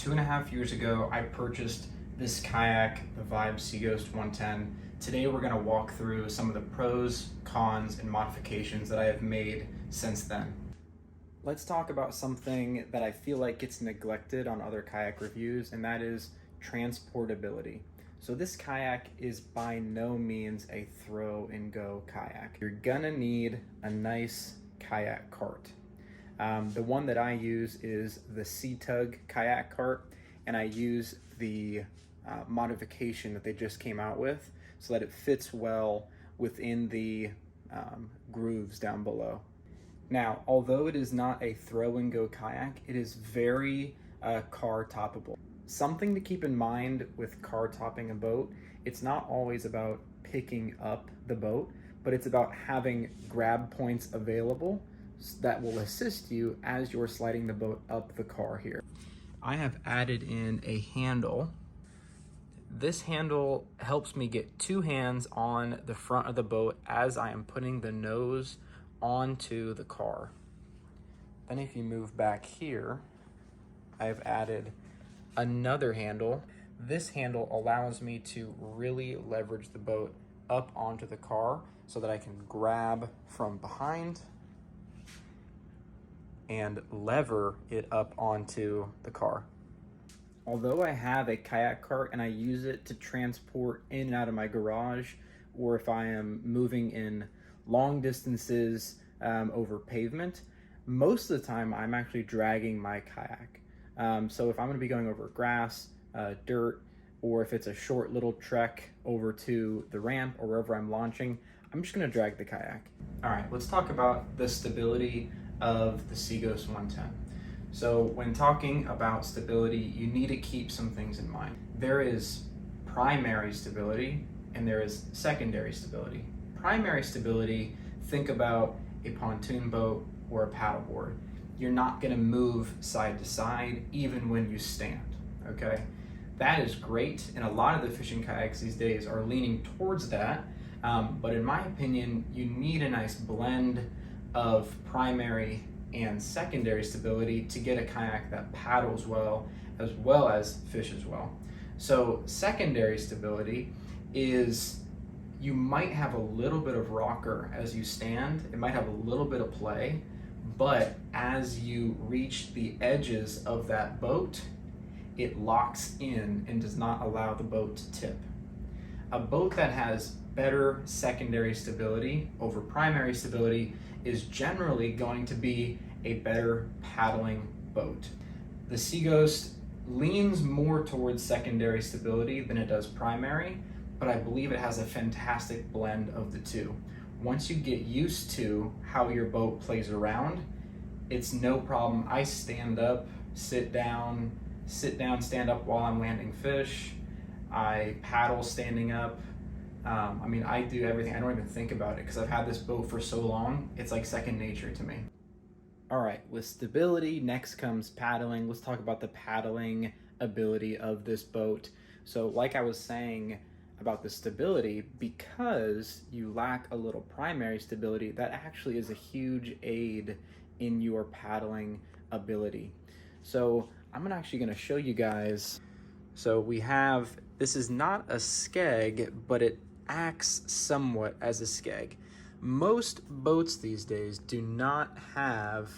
2.5 years ago, I purchased this kayak, the Vibe Seaghost 110. Today we're going to walk through some of the pros, cons, and modifications that I have made since then. Let's talk about something that I feel like gets neglected on other kayak reviews, and that is transportability. So this kayak is by no means a throw and go kayak. You're gonna need a nice kayak cart. The one that I use is the Sea-Tug kayak cart, and I use the modification that they just came out with so that it fits well within the grooves down below. Now, although it is not a throw and go kayak, it is very car toppable. Something to keep in mind with car topping a boat, it's not always about picking up the boat, but it's about having grab points available that will assist you as you're sliding the boat up the car here. I have added in a handle. This handle helps me get two hands on the front of the boat as I am putting the nose onto the car. Then if you move back here, I've added another handle. This handle allows me to really leverage the boat up onto the car so that I can grab from behind and lever it up onto the car. Although I have a kayak cart and I use it to transport in and out of my garage, or if I am moving in long distances over pavement, most of the time I'm actually dragging my kayak. So if I'm going to be going over grass, dirt, or if it's a short little trek over to the ramp or wherever I'm launching, I'm just going to drag the kayak. All right, let's talk about the stability of the Seaghost 110. So when talking about stability, you need to keep some things in mind. There is primary stability and there is secondary stability. Primary stability, think about a pontoon boat or a paddleboard. You're not going to move side to side even when you stand, okay? That is great, and a lot of the fishing kayaks these days are leaning towards that, but in my opinion, you need a nice blend of primary and secondary stability to get a kayak that paddles well as fishes well. So secondary stability is you might have a little bit of rocker as you stand, it might have a little bit of play, but as you reach the edges of that boat, it locks in and does not allow the boat to tip. A boat that has better secondary stability over primary stability is generally going to be a better paddling boat. The Seaghost leans more towards secondary stability than it does primary, but I believe it has a fantastic blend of the two. Once you get used to how your boat plays around, it's no problem. I stand up, sit down, stand up while I'm landing fish. I paddle standing up. I do everything. I don't even think about it because I've had this boat for so long. It's like second nature to me. All right, with stability, next comes paddling. Let's talk about the paddling ability of this boat. So like I was saying about the stability, because you lack a little primary stability, that actually is a huge aid in your paddling ability. So I'm actually gonna show you guys. So we have, this is not a skeg, but it acts somewhat as a skeg. Most boats these days do not have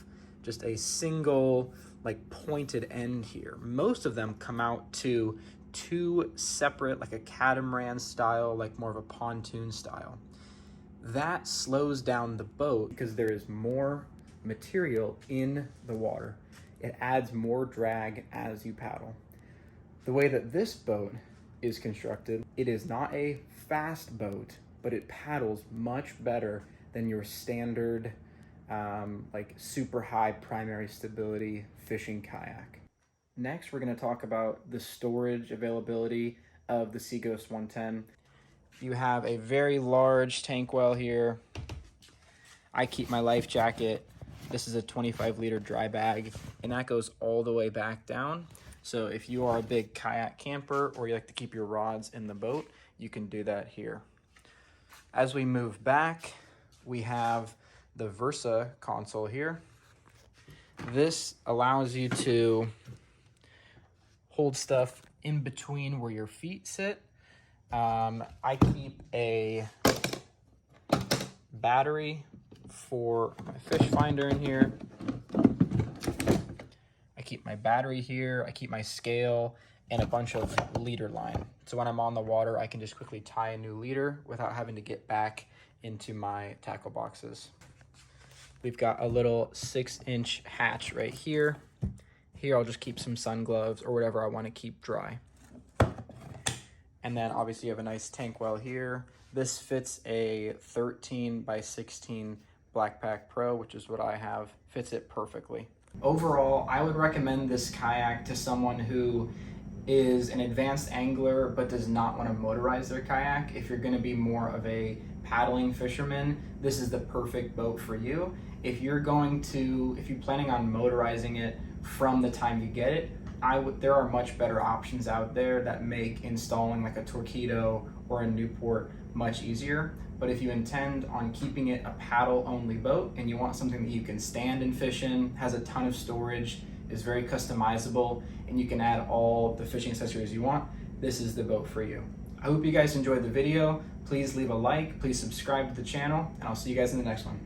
just a single like pointed end here. Most of them come out to two separate, like a catamaran style, like more of a pontoon style. That slows down the boat because there is more material in the water. It adds more drag as you paddle. The way that this boat is constructed, it is not a fast boat, but it paddles much better than your standard like super high primary stability fishing kayak. Next, we're going to talk about the storage availability of the Seaghost 110. You have a very large tank well here. I keep my life jacket. This is a 25-liter dry bag, and that goes all the way back down. So if you are a big kayak camper or you like to keep your rods in the boat, you can do that here. As we move back, we have the Versa console here. This allows you to hold stuff in between where your feet sit. I keep a battery for my fish finder in here. I keep my battery here. I keep my scale and a bunch of leader line. So when I'm on the water, I can just quickly tie a new leader without having to get back into my tackle boxes. We've got a little 6-inch hatch right here. Here I'll just keep some sun gloves or whatever I want to keep dry. And then obviously you have a nice tank well here. This fits a 13 by 16 Blackpack Pro, which is what I have. Fits it perfectly. Overall, I would recommend this kayak to someone who is an advanced angler but does not want to motorize their kayak. If you're going to be more of a paddling fisherman, this is the perfect boat for you. If you're planning on motorizing it from the time you get it, there are much better options out there that make installing like a Torpedo or a Newport much easier. But if you intend on keeping it a paddle only boat and you want something that you can stand and fish in, has a ton of storage, is very customizable, and you can add all the fishing accessories you want, this is the boat for you. I hope you guys enjoyed the video. Please leave a like, please subscribe to the channel, and I'll see you guys in the next one.